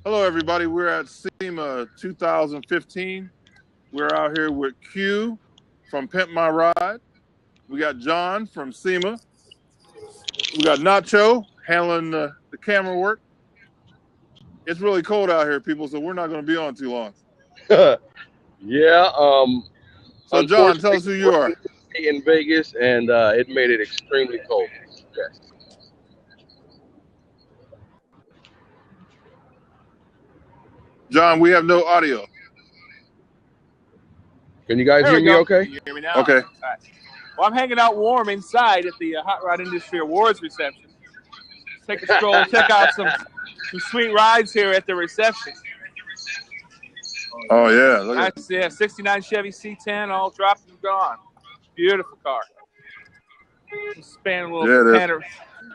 Hello, everybody. We're at SEMA 2015. We're out here with Q from Pimp My Ride. We got John from SEMA. We got Nacho handling the camera work. It's really cold out here, people, so we're not going to be on too long. Yeah. So, John, tell us who you are. In Vegas, and it made it extremely cold. Yes. John, we have no audio. Can you guys There hear we me? go. Okay. Can you hear me now? Okay. All right. Well, I'm hanging out warm inside at the Hot Rod Industry Awards reception. Take a stroll, check out some sweet rides here at the reception. Oh, yeah. Look at Nice, yeah, 69 Chevy C10, all dropped and gone. Beautiful car. Span a Yeah, it is.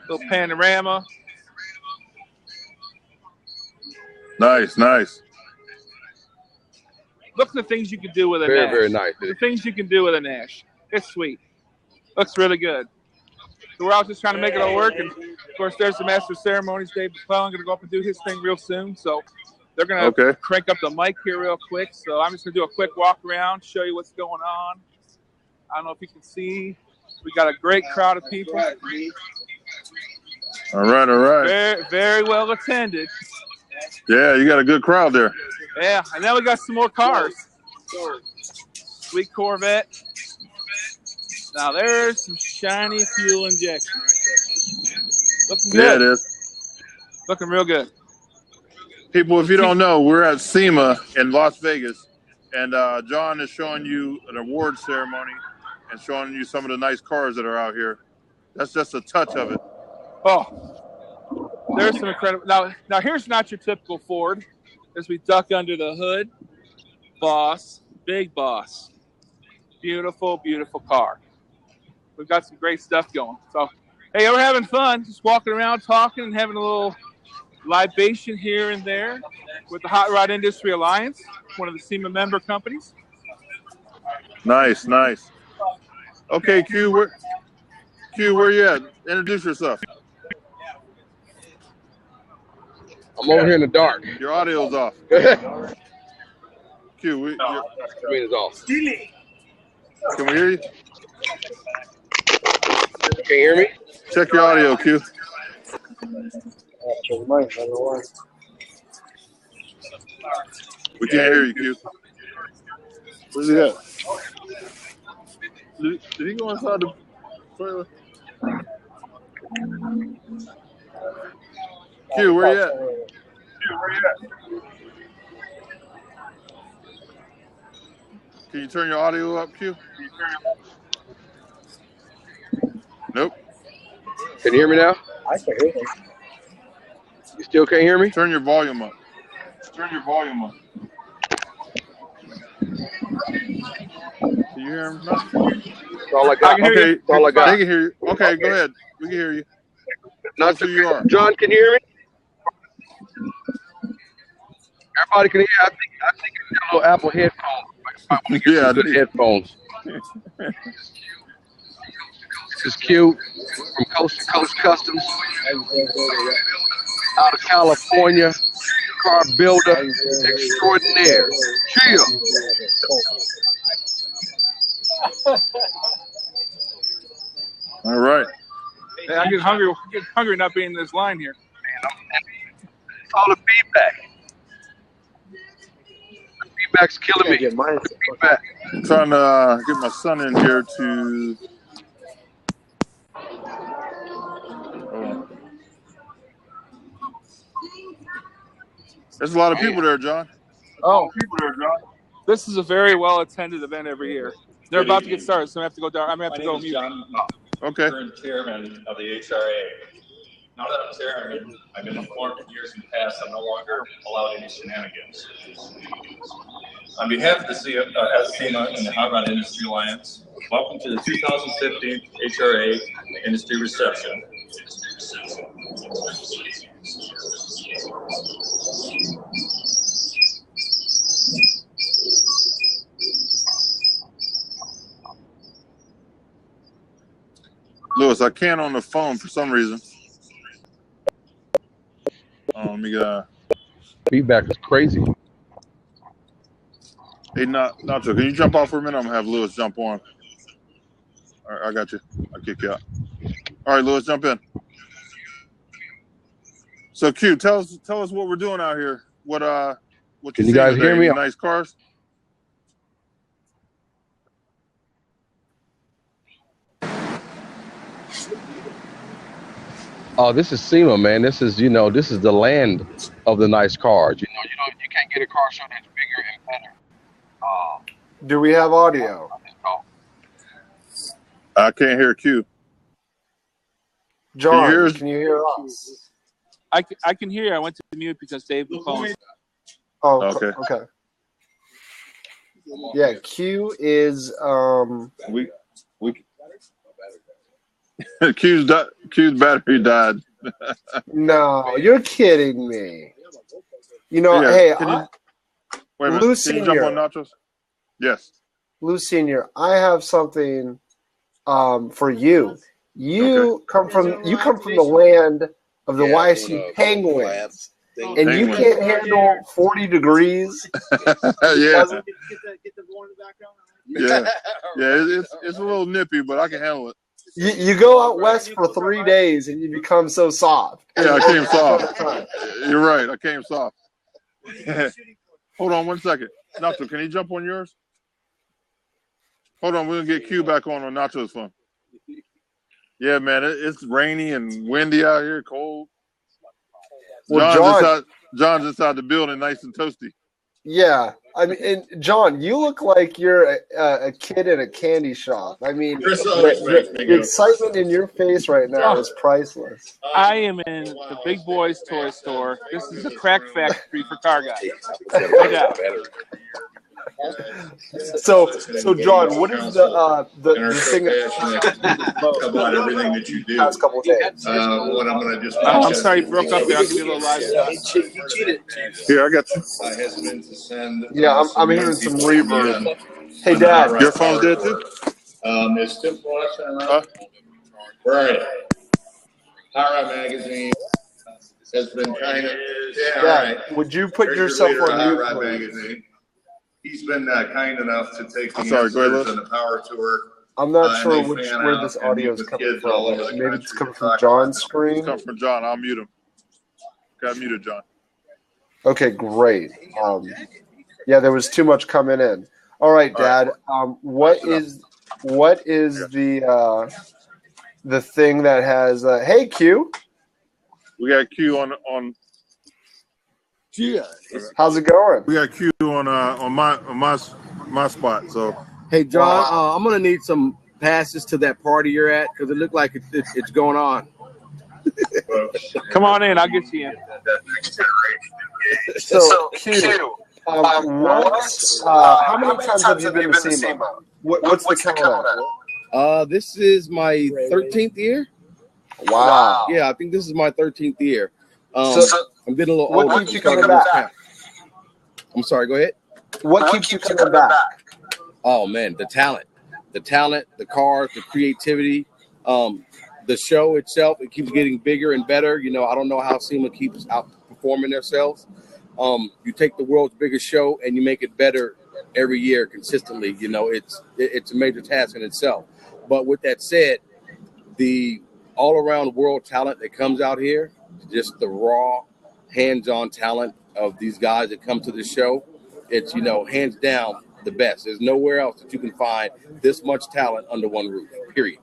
little panorama. Nice. Look at the things you can do with a Very, Nash. very nice. The things you can do with a Nash. It's sweet. Looks really good. So we're out just trying to make it all work. And, of course, there's the Master of Ceremonies, Dave McClellan, going to go up and do his thing real soon. So they're going to crank up the mic here real quick. So I'm just going to do a quick walk around, show you what's going on. I don't know if you can see. We got a great crowd of people. All right. Very, very well attended. Yeah, you got a good crowd there. Yeah, and then we got some more cars. Sweet Corvette. Now there's some shiny fuel injection right there. Looking good. Yeah, it is. Looking real good. People, if you don't know, we're at SEMA in Las Vegas, and John is showing you an award ceremony and showing you some of the nice cars that are out here. That's just a touch of it. Oh, there's some incredible. Now here's not your typical Ford. As we duck under the hood, boss, big boss, beautiful car. We've got some great stuff going. So, hey, we're having fun, just walking around, talking, and having a little libation here and there with the Hot Rod Industry Alliance, one of the SEMA member companies. Nice. Okay, Q, where you at? Introduce yourself. I'm over here in the dark. Your audio's off. Q, Screen is off. can we hear you? Can you hear me? Check your audio, Q. We can't hear you, Q. Where's he at? Did he go inside the trailer? Q, where you at? Can you turn your audio up, Q? Nope. Can you hear me now? I can hear him. You still can't hear me? Turn your volume up. Can you hear him? No? That's all I got. Okay. That's all I got. They can hear you. Okay, go ahead. We can hear you. Not who you are. John, can you hear me? Everybody can hear. I think it's a little Apple headphones. Yeah, Good headphones. This is Q from Coast to Coast Customs out of California. Car builder extraordinaire. Chill. All right. Hey, I get hungry not being in this line here. It's all the feedback. The feedback's killing me. Feedback. I'm trying to get my son in here to. There's a lot of people there, John. This is a very well attended event every year. They're about to get started, so I have to go down. I'm going to have to go mute. John, Okay. current chairman of the HRA. Now that I'm chairman, I've been informed in years in the past I'm no longer allowed any shenanigans. On behalf of the SEMA and the Hot Rod Industry Alliance, welcome to the 2015 HRA Industry Reception. Lewis, I can't on the phone for some reason. Let me Feedback is crazy. Hey, Nacho, can you jump off for a minute? I'm gonna have Lewis jump on. All right, I got you. I'll kick you out. All right, Lewis, jump in. So, Q, tell us what we're doing out here. What you Can you seeing guys today? hear me? Any nice cars? Oh, this is SEMA, man. This is the land of the nice cars. You can't get a car show that's bigger and better. Do we have audio? I can't hear Q. John, can you hear us? I can hear you. I went to mute because Dave was calling. Oh, Okay. Okay. Yeah, Q is We Q's battery died. no, you're kidding me. Yeah, Hey, wait a minute. Lou Can you jump on Senior, Nachos? Yes. Lou Senior, I have something for you. You come from the land of the YSU Penguins, and you can't handle 40 degrees. Yeah. Yeah. Yeah, it's a little nippy, but I can handle it. You go out west for 3 days and you become so soft. Yeah, I came soft. You're right. I came soft. Hold on 1 second. Nacho, can you jump on yours? Hold on. We're going to get Q back on Nacho's phone. Yeah, man. It's rainy and windy out here, cold. Well, John's inside the building, nice and toasty. Yeah, I mean, and John, you look like you're a kid in a candy shop. I mean, the excitement in your face right now is priceless. I am in the big boys toy store. This is a crack factory for car guys. No doubt. So John, what is the thing about everything that you do? past couple of days? What I'm going to just I'm sorry, you broke up there. I'll give you a little live stuff. Here, I got you. has been to send. Yeah, I'm hearing some reverb. Hey, Dad. Your phone's dead too? Is Tim watching? Where are you? Hara Magazine has been kind of. Yeah, Dad, would you put yourself on mute, Hara please? Magazine. He's been kind enough to take the Sorry, go ahead, youngsters on the power tour. I'm not sure they fan where out this and audio meet is with coming kids all over from. the Maybe it's country coming to from talk John's It's screen. coming from John. I'll mute him. Got muted, John. Okay, great. Yeah, there was too much coming in. All right, Dad. What is the thing that has? Hey, Q. We got Q on. How's it going? We got Q on my spot. So Hey, John, I'm going to need some passes to that party you're at because it looked like it's going on. Come on in. I'll get you in. So Q, how many times have you been to SEMA? What's the count? This is my 13th year. Wow. Yeah, I think this is my 13th year. I'm getting a little What older. keeps you coming back? I'm sorry, go ahead. What keeps you coming back? Oh, man, the talent, the cars, the creativity, the show itself, it keeps getting bigger and better. I don't know how SEMA keeps outperforming themselves. You take the world's biggest show and you make it better every year consistently. It's a major task in itself. But with that said, the all-around world talent that comes out here, just the raw, hands-on talent of these guys that come to the show, it's, hands down the best. There's nowhere else that you can find this much talent under one roof, period.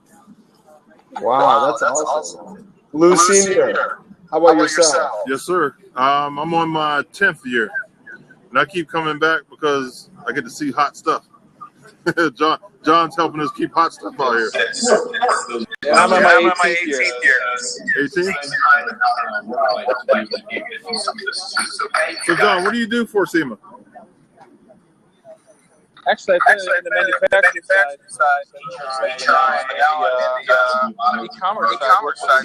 Wow, that's awesome. Lou Senior, how about yourself? yes, sir. I'm on my 10th year, and I keep coming back because I get to see hot stuff. John's helping us keep hot stuff out here. Yeah, I'm on my 18th year. 18? So, John, what do you do for SEMA? Actually, I've been in the manufacturing side. The e-commerce side,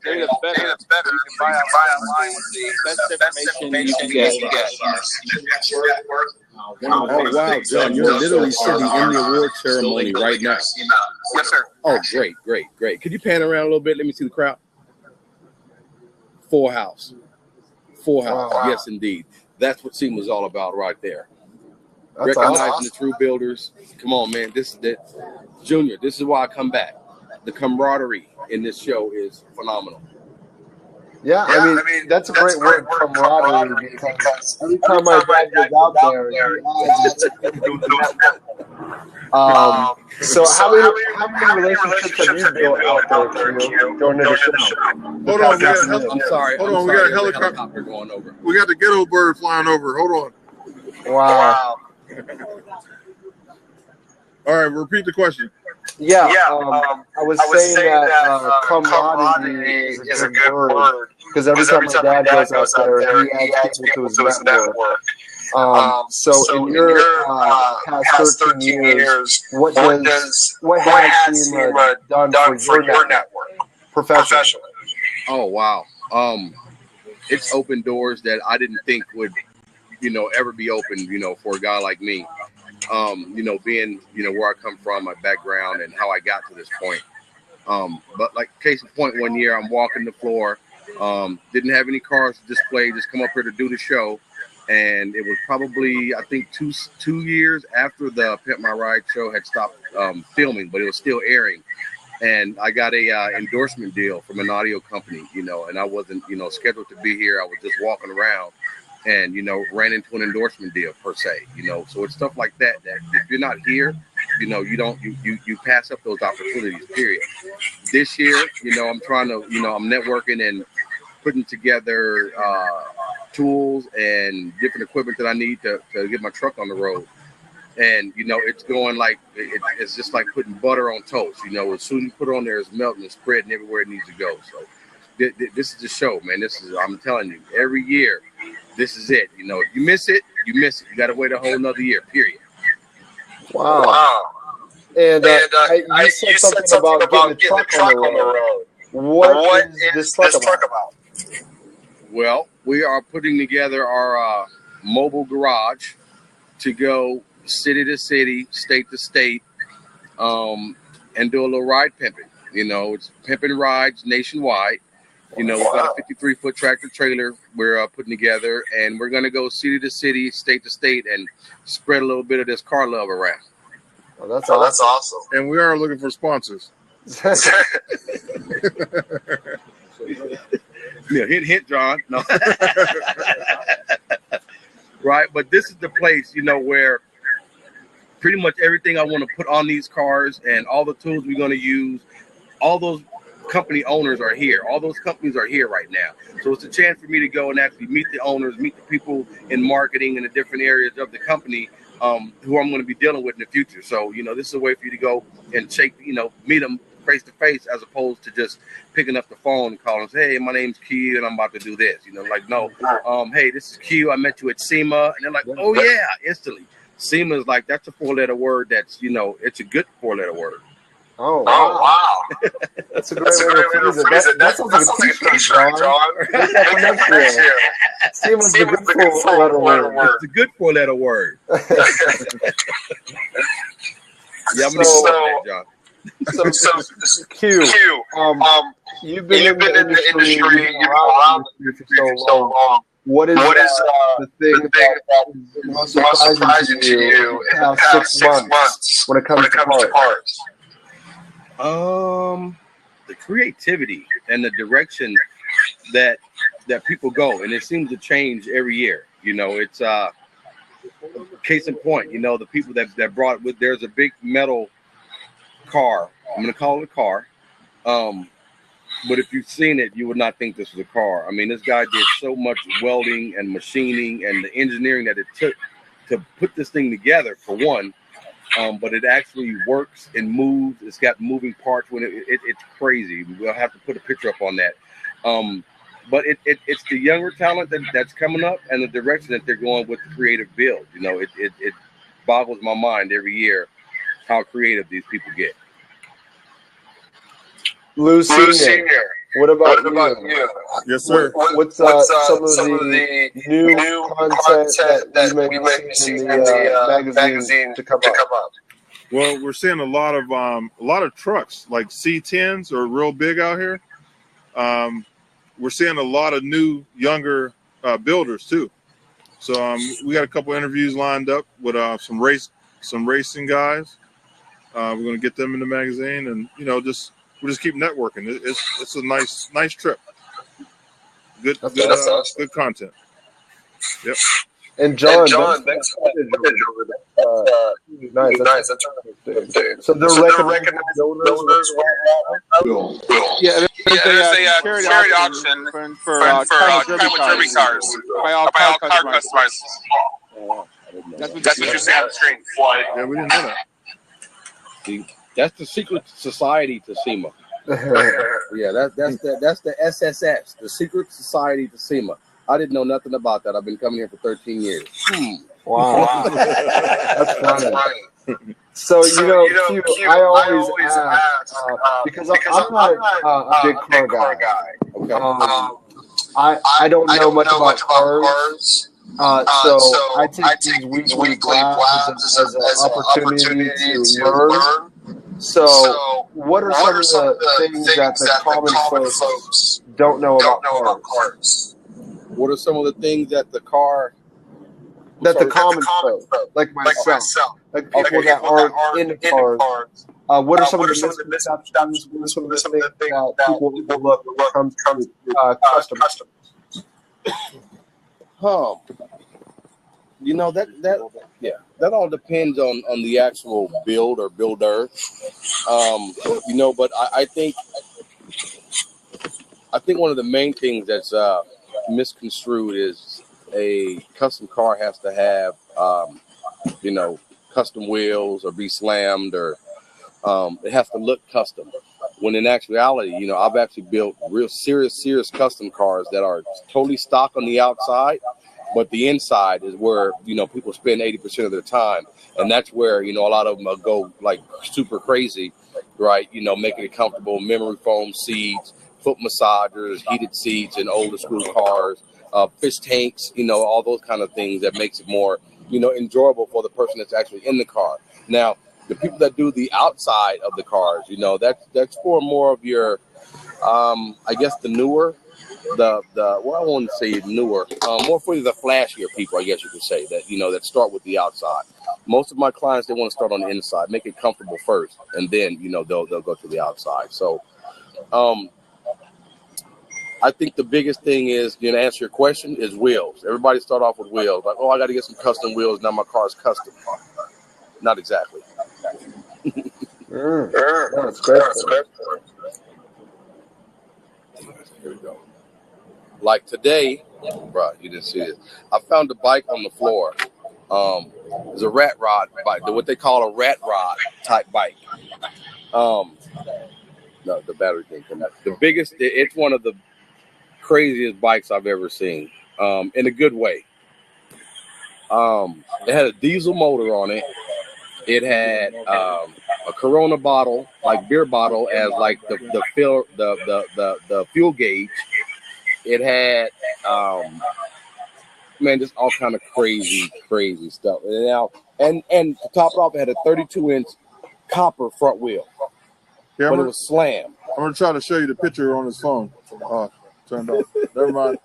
data better. You can buy online with the best information you can get. Oh, wow, John, you're literally sitting in the award ceremony right now. Yes, sir. Oh, great. Could you pan around a little bit? Let me see the crowd. Full house. Full house. Wow. Yes, indeed. That's what SEMA's all about right there. That's Recognizing awesome. the true builders. Come on, man. This is the Junior. This is why I come back. The camaraderie in this show is phenomenal. Yeah, I mean that's a great word, camaraderie, because every time my dad goes out there, he adds another thing to the network. So how many relationships have you built out there, Q, during the show? Hold on, I'm sorry. Hold I'm on, we sorry. got a There's helicopter going over. We got the ghetto bird flying over. Hold on. Wow. All right, repeat the question. Yeah, I was saying that camaraderie is a good word, because every time my dad goes out there, he adds people to his network. So in your past 13 years, what has SEMA done for your network professionally? Oh, wow. It's opened doors that I didn't think would, ever be open, for a guy like me. Being, where I come from, my background, and how I got to this point. But like case in point, one year I'm walking the floor, didn't have any cars to display, just come up here to do the show. And it was probably, I think, two years after the Pimp My Ride show had stopped filming, but it was still airing. And I got a endorsement deal from an audio company, and I wasn't, scheduled to be here. I was just walking around and, ran into an endorsement deal per se, So it's stuff like that if you're not here, you pass up those opportunities, period. This year, I'm trying to, I'm networking and putting together tools and different equipment that I need to get my truck on the road. And, it's going like, it's just like putting butter on toast. As soon as you put it on there, it's melting and spreading everywhere it needs to go. So this is the show, man. I'm telling you, every year, this is it. If you miss it, you miss it. You got to wait a whole nother year, period. Wow. And you said something about getting the truck on the road. What is this truck about? Well, we are putting together our mobile garage to go city to city, state to state, and do a little ride pimping. It's pimping rides nationwide. We've got a 53-foot tractor trailer we're putting together, and we're going to go city to city, state to state, and spread a little bit of this car love around. Oh, that's awesome. And we are looking for sponsors. Yeah, hit, John. No. Right, but this is the place, where pretty much everything I want to put on these cars and all the tools we're going to use, all those company owners are here. All those companies are here right now. So it's a chance for me to go and actually meet the owners, meet the people in marketing in the different areas of the company who I'm going to be dealing with in the future. So, this is a way for you to go and meet them face to face, as opposed to just picking up the phone and calling and say, hey, my name's Q and I'm about to do this. No, hey, this is Q. I met you at SEMA. And they're like, oh yeah, instantly. SEMA is like, that's a 4-letter word. That's, it's a good 4-letter word. Oh, wow. That's a great way to phrase it. That sounds like a t-shirt, John. Make that for next year. SEMA's a good 4-letter word. It's a good 4-letter word. Yeah, I'm going to So- that, John. So, Q, you've been in the industry, you've been around the industry for so long. What is the thing that is most surprising to you in the past 6 months when it comes to parts? The creativity and the direction that people go, and it seems to change every year. It's case in point. The people that brought with, there's a big metal car. I'm gonna call it a car. But if you've seen it, you would not think this was a car. I mean, this guy did so much welding and machining and the engineering that it took to put this thing together, for one. But it actually works and moves. It's got moving parts. When it's crazy. We'll have to put a picture up on that. But it's the younger talent that's coming up and the direction that they're going with the creative build. It boggles my mind every year how creative these people get. Lou Senior, what about you? Yes, sir. What's some of the new content that we might be seeing in the magazine to come up? Well, we're seeing a lot of trucks, like C10s are real big out here. We're seeing a lot of new, younger builders too. So we got a couple interviews lined up with some racing guys. We're going to get them in the magazine, and we'll just keep networking. It's a nice trip. Good content. Yep. And John, thanks for nice. That's so they're recognized builders. Yeah, there's a charity auction for derby cars by all car customers. That's what you see on the screen. Yeah, we didn't know that. See, that's the secret society to SEMA. Yeah, that's the SSS, the secret society to SEMA. I didn't know nothing about that. I've been coming here for 13 years. Wow. That's funny. So, Q, I always ask, because I'm not a big car guy. Okay. I don't know much about cars. So I take these weekly labs as an opportunity to learn. So what are some of the things that the common folks don't know about cars? What are some of the things that the common folk, like myself, like people that aren't into cars, what are some of the misconceptions? What are some of the things that people overlook when it comes to custom? That all depends on the actual build or builder. But I think one of the main things that's misconstrued is a custom car has to have custom wheels or be slammed, or it has to look custom, when in actuality I've actually built real serious custom cars that are totally stock on the outside, but the inside is where people spend 80% of their time, and that's where a lot of them go like super crazy, right? Making it comfortable, memory foam seats, foot massagers, heated seats in older school cars, fish tanks, all those kind of things that makes it more, enjoyable for the person that's actually in the car. Now, the people that do the outside of the cars, that's for more of your, I guess the newer, I won't say newer, more for the flashier people, I guess you could say, that, that start with the outside. Most of my clients, they want to start on the inside, make it comfortable first, and then, they'll go to the outside. So, I think the biggest thing is, to answer your question, is wheels. Everybody start off with wheels. Like, I got to get some custom wheels. Now my car's custom. Not exactly. That's great. Here we go. Like today, bro, you didn't see it. I found a bike on the floor. It's a rat rod bike, what they call a rat rod type bike. No, the battery thing came out. The biggest, it's one of the craziest bikes I've ever seen, in a good way. It had a diesel motor on it. It had a Corona bottle, like beer bottle, as like the fuel gauge. It had just all kind of crazy stuff. And to top it off, it had a 32-inch copper front wheel, but it was slammed. I'm gonna try to show you the picture on his phone. Turned off. Never mind.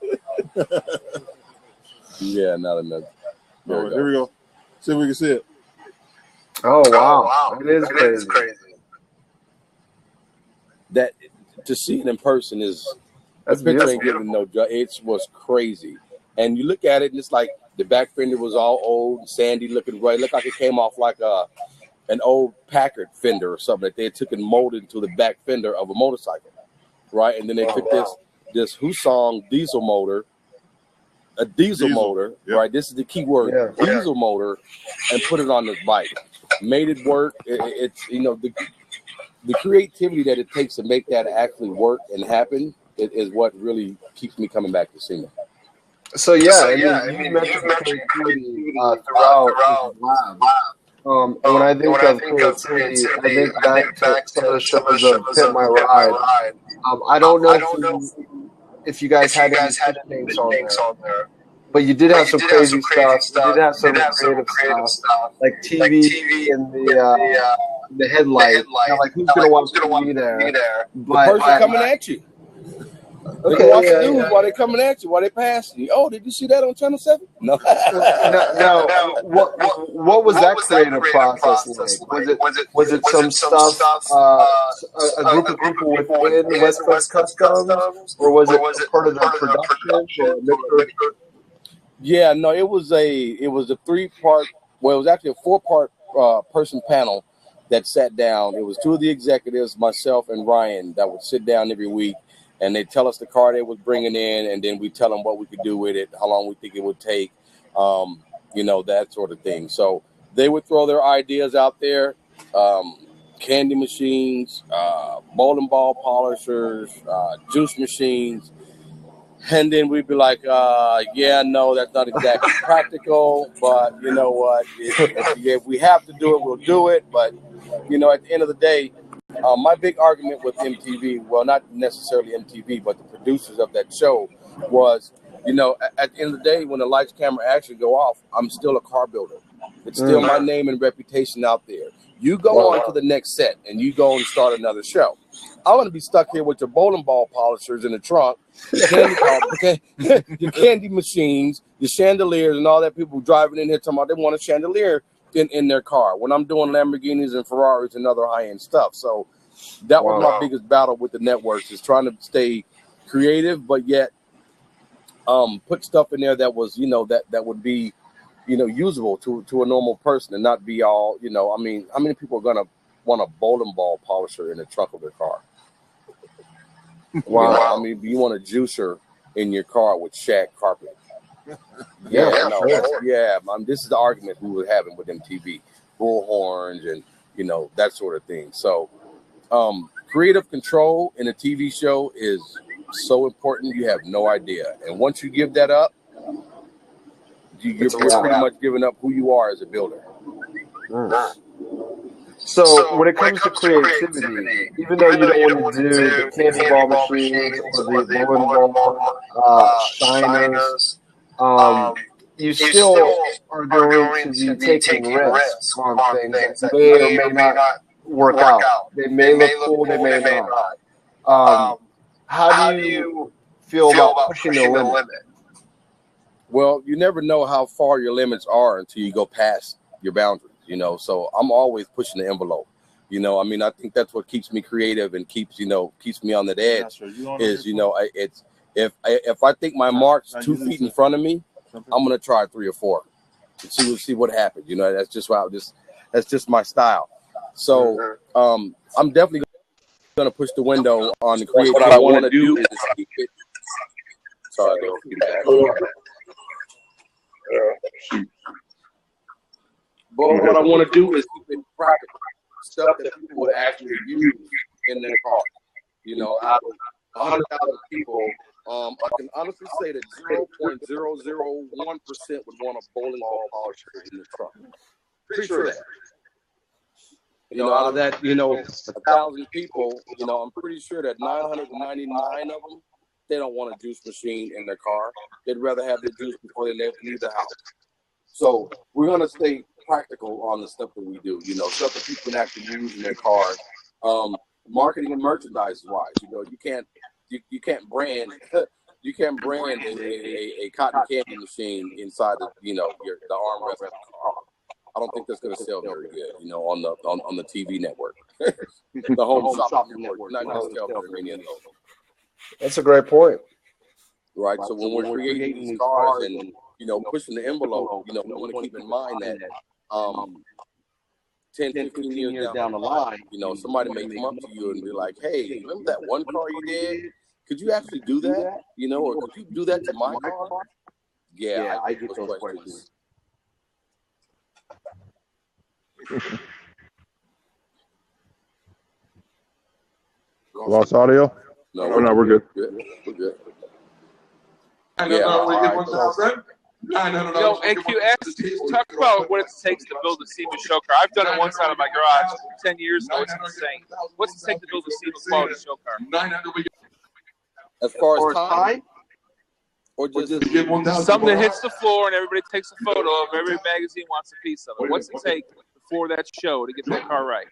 Yeah, not enough. Here we go. See if we can see it. Oh wow! It is crazy. That to see it in person is That's picture ain't giving no. It was crazy, and you look at it, and it's like the back fender was all old, sandy looking. Right, looked like it came off like an old Packard fender or something that they took and molded into the back fender of a motorcycle, right? And then they took this Husong diesel motor, a diesel motor, right? This is the key word, diesel motor, and put it on this bike. Made it work. It's the creativity that it takes to make that actually work and happen is what really keeps me coming back to SEMA. So you mentioned creativity throughout the lab. And when I think of creativity, I think back to some of the shows of Pimp My Ride. I don't know if you guys had any things on there, but you did have some crazy stuff. You did have some creative stuff, like TV and the headlight. Like who's gonna watch TV there? The person coming at you. They can watch the news while they're coming at you, while they passing you. Oh, did you see that on Channel 7? No. Now, what was that creative process like? Was it some stuff, a group of people within West Coast Customs, or was it part of their production or a mixture? Yeah, no, it was a 3-part. Well, it was actually a 4-part person panel that sat down. It was 2 of the executives, myself and Ryan, that would sit down every week, and they'd tell us the car they was bringing in, and then we tell them what we could do with it, how long we think it would take, that sort of thing. So they would throw their ideas out there, candy machines, bowling ball polishers, juice machines. And then we'd be like, no, that's not exactly practical, but you know what? If we have to do it, we'll do it. But, at the end of the day, my big argument with MTV, well, not necessarily MTV, but the producers of that show was, at the end of the day, when the lights, camera, action go off, I'm still a car builder. It's still my name and reputation out there. You go on to the next set and you go and start another show. I want to be stuck here with your bowling ball polishers in the trunk, your candy machines, your chandeliers, and all that. People driving in here talking about they want a chandelier in their car when I'm doing Lamborghinis and Ferraris and other high-end stuff. So that was my biggest battle with the networks, is trying to stay creative, but yet put stuff in there that was, that would be, usable to a normal person and not be all, how many people are going to want a bowling ball polisher in the trunk of their car? Wow. You want a juicer in your car with shag carpet. This is the argument we were having with MTV, bullhorns and, that sort of thing. So creative control in a TV show is so important. You have no idea. And once you give that up, you're pretty much giving up who you are as a builder. So when it comes to creativity, even though you don't want to do the candy ball machines or the bowling ball shiners, you still are going to be taking risks on things that may or may not work out. They may look cool, they may not. How do you feel about pushing the limit? Well, you never know how far your limits are until you go past your boundaries. So I'm always pushing the envelope. I think that's what keeps me creative and keeps me on that edge. It's if I think my mark's 2 feet in front of me, I'm gonna try 3 or 4 and see what happens. That's just my style. So I'm definitely gonna push the window on the creative. What I want to do is keep it. Sorry, but what I want to do is keep it practical, stuff that people would actually use in their car. Out of 100,000 people, I can honestly say that 0.001% would want a bowling ball polisher in the truck. Pretty sure that. Out of that, 1,000 people, I'm pretty sure that 999 of them, they don't want a juice machine in their car. They'd rather have the juice before they leave the house. So we're going to stay practical on the stuff that we do, stuff that people can actually use in their cars. Marketing and merchandise wise, you can't brand a cotton candy machine inside the armrest of the car. I don't think that's going to sell very good, on the TV network, the home shopping network. Not going to sell very many of those. That's a great point. Right. So when we're creating these cars and pushing the envelope, we want to keep in mind that 10, 15 years down the line, somebody may come up to you and be like, hey, remember that one car you did? Could you actually do that? Or could you do that to my car? Yeah, I get those questions. Lost audio? No, we're good. We're good. NQX, talk about what it takes to build a SEMA show car. I've done it once out of my garage 10 years ago. It's insane. What's it take to build a SEMA quality show car? As far as time? Or just something that hits the floor and everybody takes a photo of. Every magazine wants a piece of it. What's it take before that show to get that car right?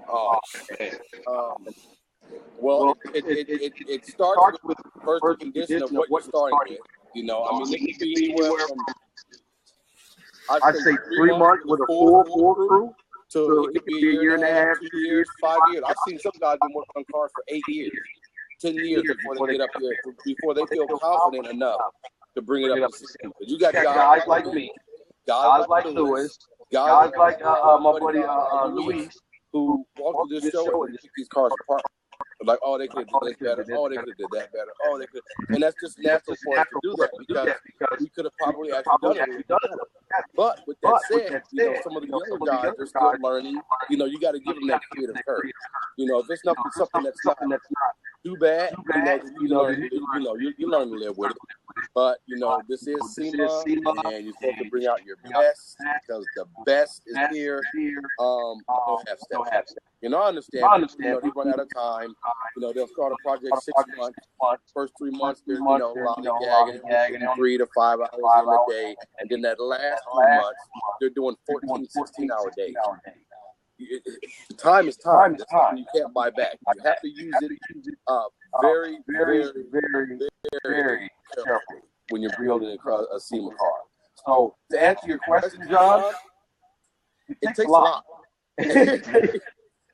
Oh, Well, it starts with first the condition of what you're starting with. You know, I mean, it could be anywhere from I'd say 3 months with a full crew. So it could be a year and a half, 2 years, 5 years. I've seen some guys been working on cars for 8 years, 10 years before they get up here, before they feel confident enough to bring it up to SEMA. But you got guys like me, guys like Lewis, guys like my buddy Luis, who walk through this show and pick these cars apart. Like, oh, they could have did this better. Oh, they could have did that better. Oh, they could. And that's just natural for us to do that because we could have probably actually done it. But with that said, you know, some of the younger guys are still learning. You know, you got to give them that creative courage. You know, if it's something that's not too bad, you learn to live with it. But you know, this is SEMA, and you're supposed to bring out your best because the best is here. Don't have steps. You know, I understand. You know, they run out of time. You know, they'll start a project 6 months. First 3 months, they're gagging 3 to 5 hours in a day, and then that last 3 months, they're doing 14, 16-hour days. Time is time. That's something you can't buy back. You have to use it very, very, very, very carefully when you're building a SEMA car. So to answer your question, John, it takes a lot.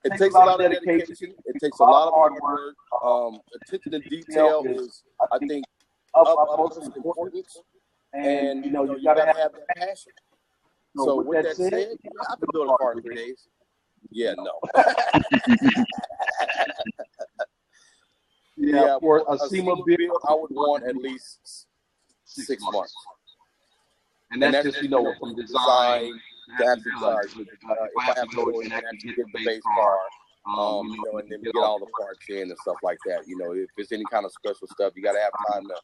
It takes a lot of dedication. It takes a lot of hard work. Attention to detail is, I think, of utmost importance. And you know, you gotta have that passion. So with that said, I can build a car in 3 days. Yeah, no. Yeah, for a SEMA build, I would want at least 6 months. And that's just, you know, from design to exercise. If I have to go and actually get the base car, you know, and then get all the parts in and stuff like that. You know, if it's any kind of special stuff, you got to have time to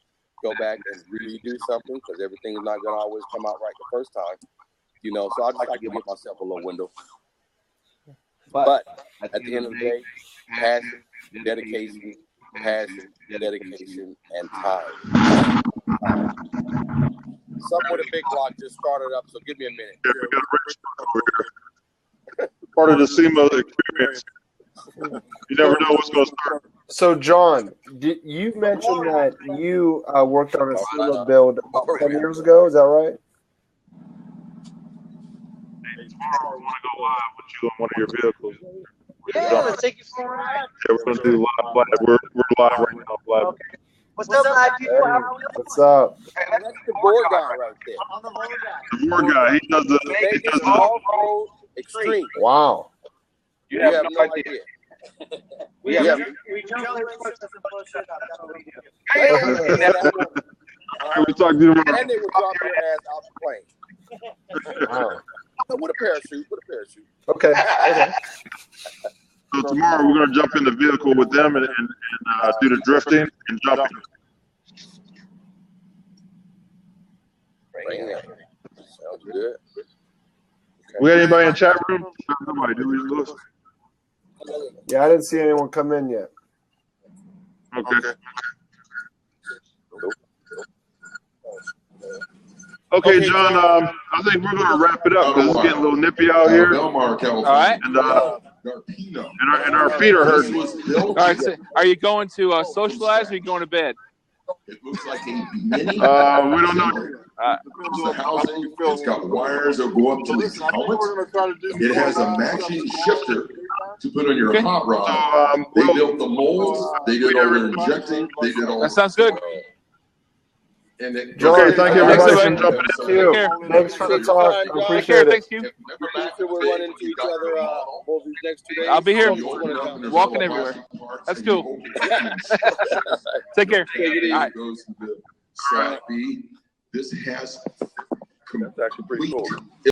go back and redo something because everything is not going to always come out right the first time. You know, so I just like to give myself a little window. But at the end of the day, passion, dedication, and time. Something with a big block just started up, so give me a minute. Yeah, we got a Rich over here. Part of the SEMA experience. You never know what's going to start. So, John, you mentioned that you worked on a SEMA build 10 years ago. Is that right? Hey, tomorrow I want to go live with you on one of your vehicles. Yeah, let's take you for a ride. Yeah, we're going to do live. We're live right now. Live. Okay. What's up, live people? Hey, what's up? That's the board guy right there. I'm the board guy. The board guy, he does the off-road extreme. Wow. You have no idea. We jump first and push it up. That's what we do. we talked to him. And they would drop your ass out the plane. Wow. With a parachute. Okay. So tomorrow we're going to jump in the vehicle with them and do the drifting and jumping. Sounds good. Okay. We got anybody in the chat room? Nobody. Do we listen? Yeah, I didn't see anyone come in yet. Okay. Okay, John. I think we're going to wrap it up because it's getting a little nippy out here. All right. And our feet are hurting. All right. So are you going to socialize or are you going to bed? It looks like a mini. We don't know. The housing, it's got wires that go up to the helmet. It has a matching shifter to put on your hot rod. They built the molds. They did all their injecting. They did all. That sounds good. And it, Okay, thank you everybody for jumping in. Thanks for the talk. I appreciate it. Thanks, you. We're running into each other over these next 2 days. I'll be here walking everywhere. That's cool. Take care. All right. Goes to the Strat B. This has That's actually pretty cool.